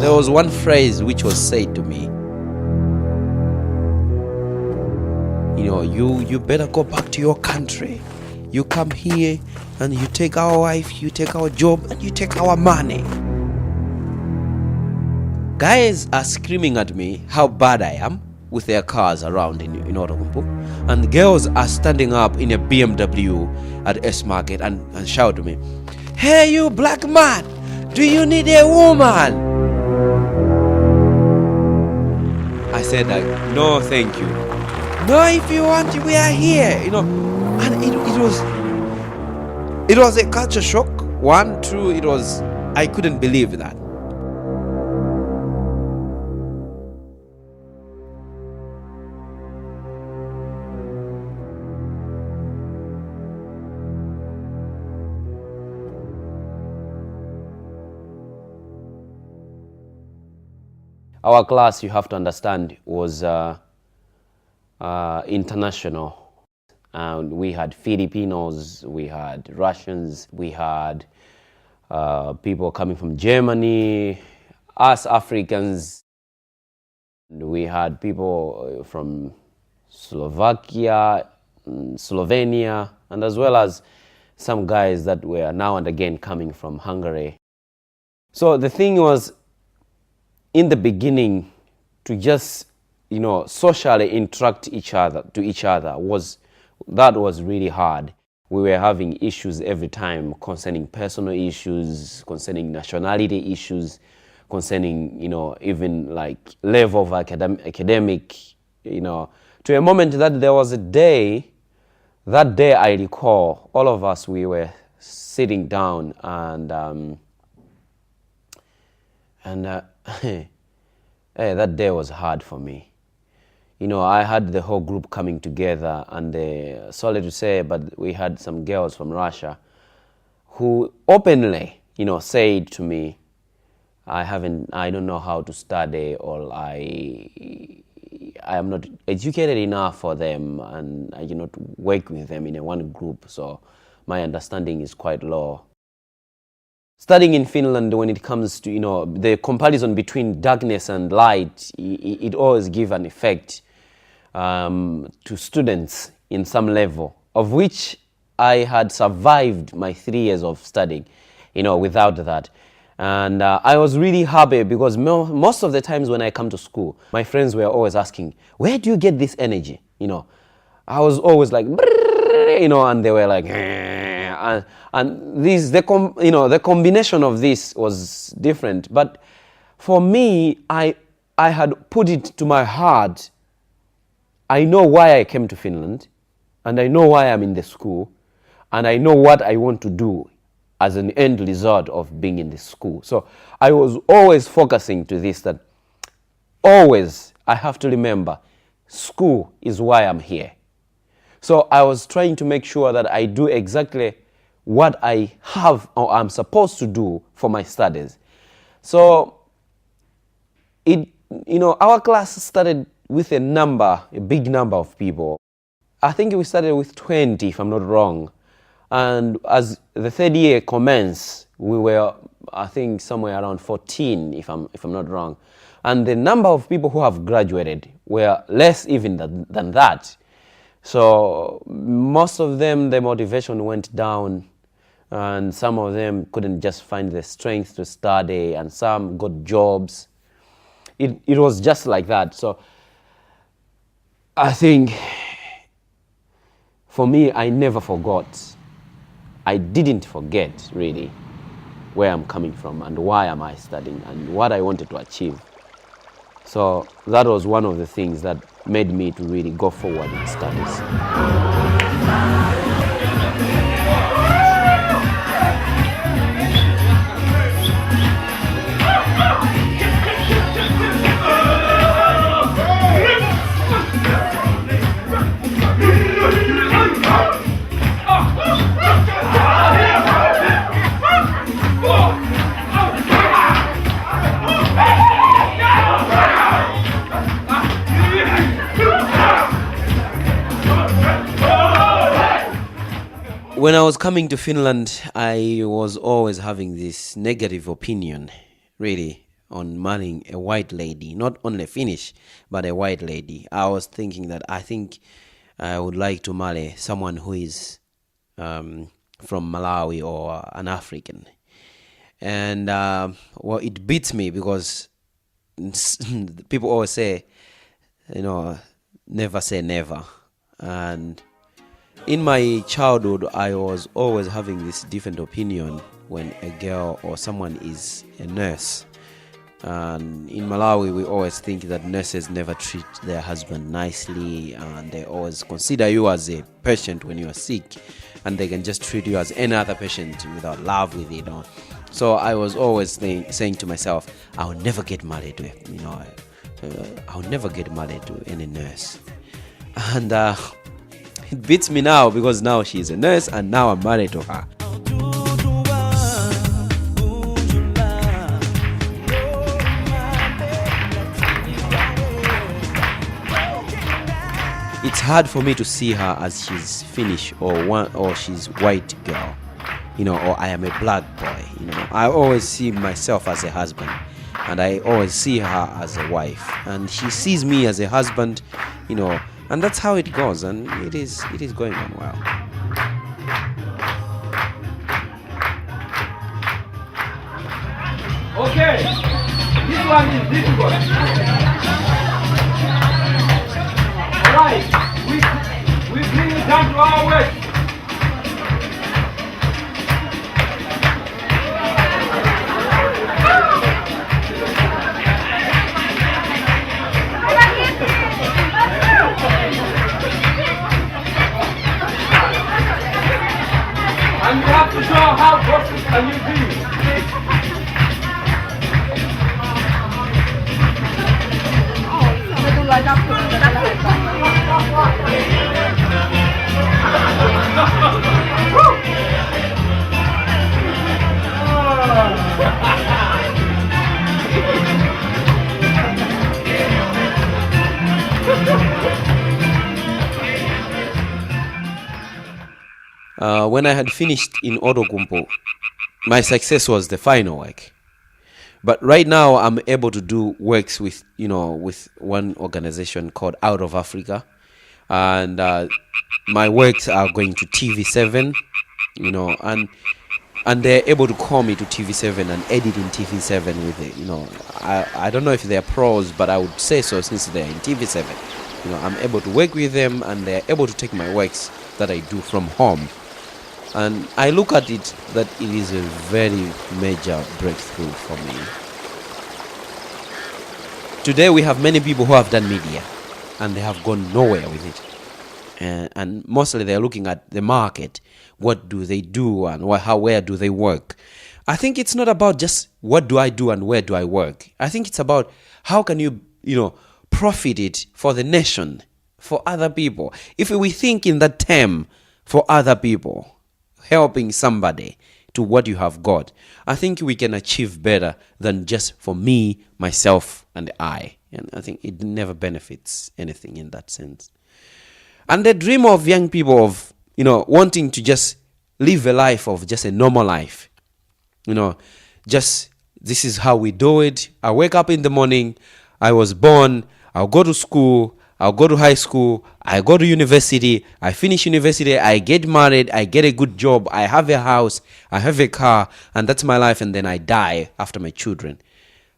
There was one phrase which was said to me. You better go back to your country. You come here and you take our wife, you take our job, and you take our money. Guys are screaming at me how bad I am with their cars around in Outokumpu, and girls are standing up in a BMW at S Market and shout to me, "Hey, you black man, do you need a woman?" I said, no, thank you. No, if you want, we are here, And it was a culture shock. 1, 2, I couldn't believe that. Our class, you have to understand, was international. And we had Filipinos, we had Russians, we had people coming from Germany, us Africans. We had people from Slovakia, Slovenia, and as well as some guys that were now and again coming from Hungary. So the thing was, in the beginning, to just socially interact to each other was really hard. We were having issues every time concerning personal issues, concerning nationality issues, concerning even like level of academic, to a moment that there was a day. That day I recall, all of us, we were sitting down and that day was hard for me. I had the whole group coming together, and sorry to say, but we had some girls from Russia who openly, said to me, I don't know how to study, or I am not educated enough for them, and I cannot work with them in one group, so my understanding is quite low. Studying in Finland, when it comes to the comparison between darkness and light, it always gives an effect to students in some level, of which I had survived my 3 years of studying, without that. And I was really happy because most of the times when I come to school, my friends were always asking, "Where do you get this energy?" I was always like, and they were like, and the combination of this was different. But for me, I had put it to my heart. I know why I came to Finland, and I know why I'm in the school, and I know what I want to do as an end result of being in this school. So I was always focusing to this, that always I have to remember, school is why I'm here. So I was trying to make sure that I do exactly what I have or I'm supposed to do for my studies. So our class started with a big number of people. I think we started with 20, if I'm not wrong. And as the third year commenced, we were, I think, somewhere around 14, if I'm not wrong. And the number of people who have graduated were less even than that. So most of them, the motivation went down, and some of them couldn't just find the strength to study, and some got jobs. It was just like that. So I think for me, I never forgot. I didn't forget, really, where I'm coming from and why am I studying and what I wanted to achieve. So that was one of the things that made me to really go forward in studies. When I was coming to Finland, I was always having this negative opinion, really, on marrying a white lady, not only Finnish, but a white lady. I was thinking that I think I would like to marry someone who is from Malawi or an African. And well, it beats me because people always say, never say never. And in my childhood, I was always having this different opinion when a girl or someone is a nurse. And in Malawi, we always think that nurses never treat their husband nicely, and they always consider you as a patient when you are sick, and they can just treat you as any other patient without love with it. So I was always saying to myself, I will never get married to, I will never get married to any nurse. And it beats me now because now she's a nurse and now I'm married to her. It's hard for me to see her as she's Finnish or she's white girl, or I am a black boy. I always see myself as a husband, and I always see her as a wife, and she sees me as a husband, and that's how it goes, and it is going on well. Okay, this one is difficult. Alright, we bring it down to our work. And you have to show how perfect can you be. When I had finished in Outokumpu, my success was the final work. But right now, I'm able to do works with one organization called Out of Africa, and my works are going to TV7, and they're able to call me to TV7 and edit in TV7 with it. I don't know if they're pros, but I would say so since they're in TV7. I'm able to work with them, and they're able to take my works that I do from home. And I look at it that it is a very major breakthrough for me. Today we have many people who have done media and they have gone nowhere with it. And mostly they're looking at the market. What do they do and where do they work? I think it's not about just what do I do and where do I work. I think it's about how can you, profit it for the nation, for other people. If we think in that term for other people, helping somebody to what you have got, I think we can achieve better than just for me, myself, and I. And I think it never benefits anything in that sense. And the dream of young people of, wanting to just live a life of just a normal life. Just this is how we do it. I wake up in the morning. I was born. I'll go to school. I'll go to high school, I go to university, I finish university, I get married, I get a good job, I have a house, I have a car, and that's my life, and then I die after my children.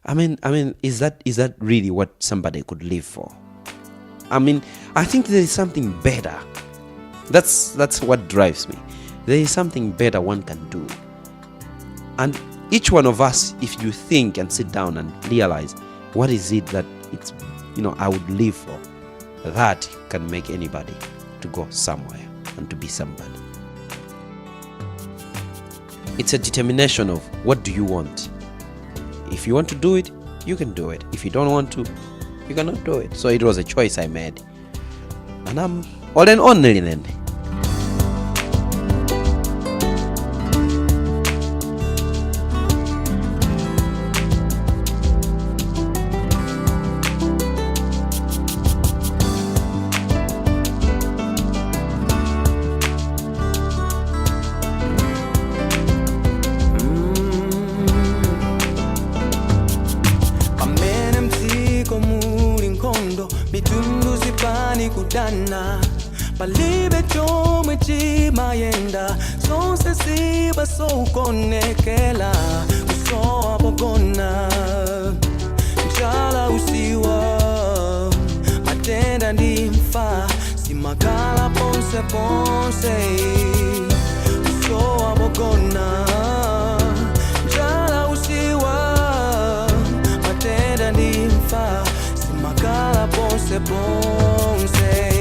I mean, is that really what somebody could live for? I think there is something better. That's what drives me. There is something better one can do. And each one of us, if you think and sit down and realize what is it that it's, I would live for, that can make anybody to go somewhere and to be somebody. It's a determination of what do you want. If you want to do it, you can do it. If you don't want to, you cannot do it. So it was a choice I made. And I'm all and only then. bogona Balibe chome chimayenda Sonse siba so konekela Uso bogona Njala usiwa Matenda ndimfa Simakala ponse ponse Uso bogona Njala usiwa Matenda ndimfa Simakala ponse ponse